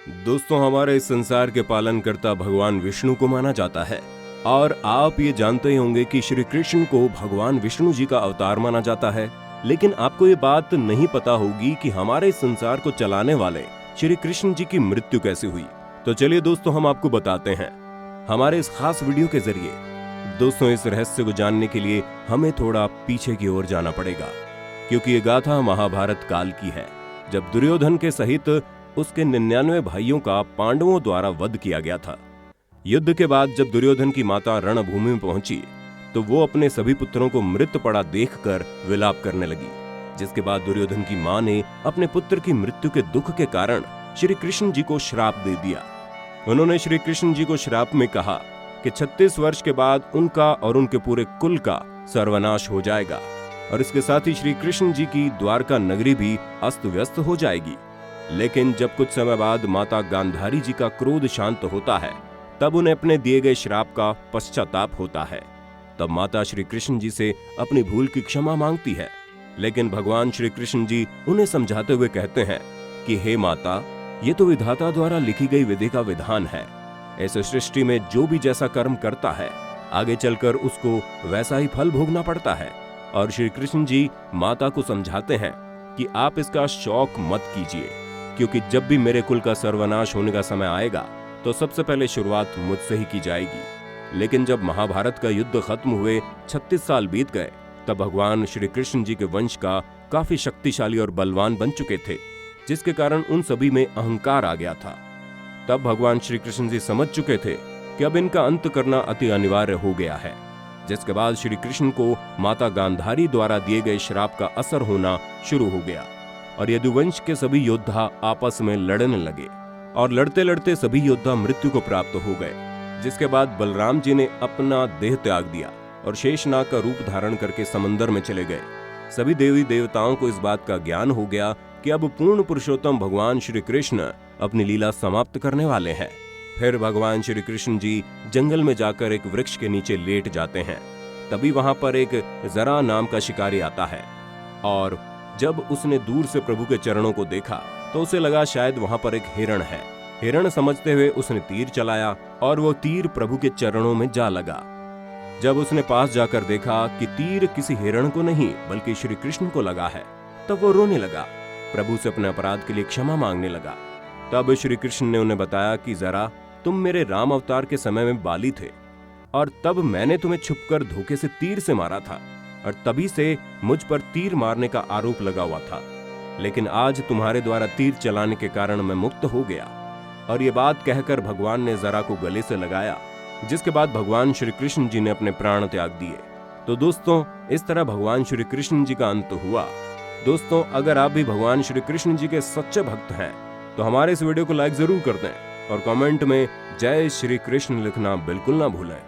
दोस्तों, हमारे इस संसार के पालनकर्ता भगवान विष्णु को माना जाता है और आप ये जानते ही होंगे कि श्री कृष्ण को भगवान विष्णु जी का अवतार माना जाता है। लेकिन आपको ये बात नहीं पता होगी कि हमारे इस संसार को चलाने वाले श्री कृष्ण जी की मृत्यु कैसे हुई। तो चलिए दोस्तों, हम आपको बताते हैं हमारे इस खास वीडियो के जरिए। दोस्तों, इस रहस्य को जानने के लिए हमें थोड़ा पीछे की ओर जाना पड़ेगा, क्योंकि ये गाथा महाभारत काल की है, जब दुर्योधन के सहित उसके 99 भाइयों का पांडवों द्वारा वध किया गया था। युद्ध के बाद जब दुर्योधन की माता रणभूमि में पहुंची तो वो अपने सभी पुत्रों को मृत पड़ा देखकर विलाप करने लगी, जिसके बाद दुर्योधन की मां ने अपने पुत्र की मृत्यु के दुख के कारण श्री कृष्ण जी को श्राप दे दिया। उन्होंने श्री कृष्ण जी को श्राप में कहा कि 36 वर्ष के बाद उनका और उनके पूरे कुल का सर्वनाश हो जाएगा और इसके साथ ही श्री कृष्ण जी की द्वारका नगरी भी अस्त व्यस्त हो जाएगी। लेकिन जब कुछ समय बाद माता गांधारी जी का क्रोध शांत होता है, तब उन्हें अपने दिए गए श्राप का पश्चाताप होता है। तब माता श्री कृष्ण जी से अपनी भूल की क्षमा मांगती है, लेकिन भगवान श्री कृष्ण जी उन्हें समझाते हुए कहते हैं कि हे माता, ये तो विधाता द्वारा लिखी गई विधि का विधान है। ऐसे सृष्टि में जो भी जैसा कर्म करता है, आगे चलकर उसको वैसा ही फल भोगना पड़ता है। और श्री कृष्ण जी माता को समझाते हैं कि आप इसका शौक मत कीजिए, क्योंकि जब भी मेरे कुल का सर्वनाश होने का समय आएगा तो सबसे पहले शुरुआत मुझसे ही की जाएगी। लेकिन जब महाभारत का युद्ध खत्म हुए 36 साल बीत गए, तब भगवान श्री कृष्ण जी के वंश का काफी शक्तिशाली और बलवान बन चुके थे, जिसके कारण उन सभी में अहंकार आ गया था। तब भगवान श्री कृष्ण जी समझ चुके थे कि अब इनका अंत करना अति अनिवार्य हो गया है, जिसके बाद श्री कृष्ण को माता गांधारी द्वारा दिए गए श्राप का असर होना शुरू हो गया और यदुवंश के सभी योद्धा आपस में लड़ने लगे और लड़ते लड़ते सभी योद्धा मृत्यु को प्राप्त हो गए। जिसके बाद बलराम जी ने अपना देह त्याग दिया और शेषनाग का रूप धारण करके समंदर में चले गए। सभी देवी देवताओं को इस बात का ज्ञान हो गया कि अब पूर्ण पुरुषोत्तम भगवान श्री कृष्ण अपनी लीला समाप्त करने वाले हैं। फिर भगवान श्री कृष्ण जी जंगल में जाकर एक वृक्ष के नीचे लेट जाते हैं। तभी वहां पर एक जरा नाम का शिकारी आता है और जब उसने दूर से प्रभु के चरणों को देखा तो उसे लगा शायद वहां पर एक हिरण है। हिरण समझते हुए उसने तीर चलाया और वो तीर प्रभु के चरणों में जा लगा। जब उसने पास जाकर देखा कि तीर किसी हिरण को नहीं बल्कि श्री कृष्ण को लगा है, तब वो रोने लगा, प्रभु से अपने अपराध के लिए क्षमा मांगने लगा। तब श्री कृष्ण ने उन्हें बताया कि जरा तुम मेरे राम अवतार के समय में बाली थे और तब मैंने तुम्हें छुपकर धोखे से तीर से मारा था और तभी से मुझ पर तीर मारने का आरोप लगा हुआ था। लेकिन आज तुम्हारे द्वारा तीर चलाने के कारण मैं मुक्त हो गया। और ये बात कहकर भगवान ने जरा को गले से लगाया, जिसके बाद भगवान श्री कृष्ण जी ने अपने प्राण त्याग दिए। तो दोस्तों, इस तरह भगवान श्री कृष्ण जी का अंत हुआ। दोस्तों, अगर आप भी भगवान श्री कृष्ण जी के सच्चे भक्त हैं तो हमारे इस वीडियो को लाइक जरूर कर दें और कमेंट में जय श्री कृष्ण लिखना बिल्कुल ना भूलें।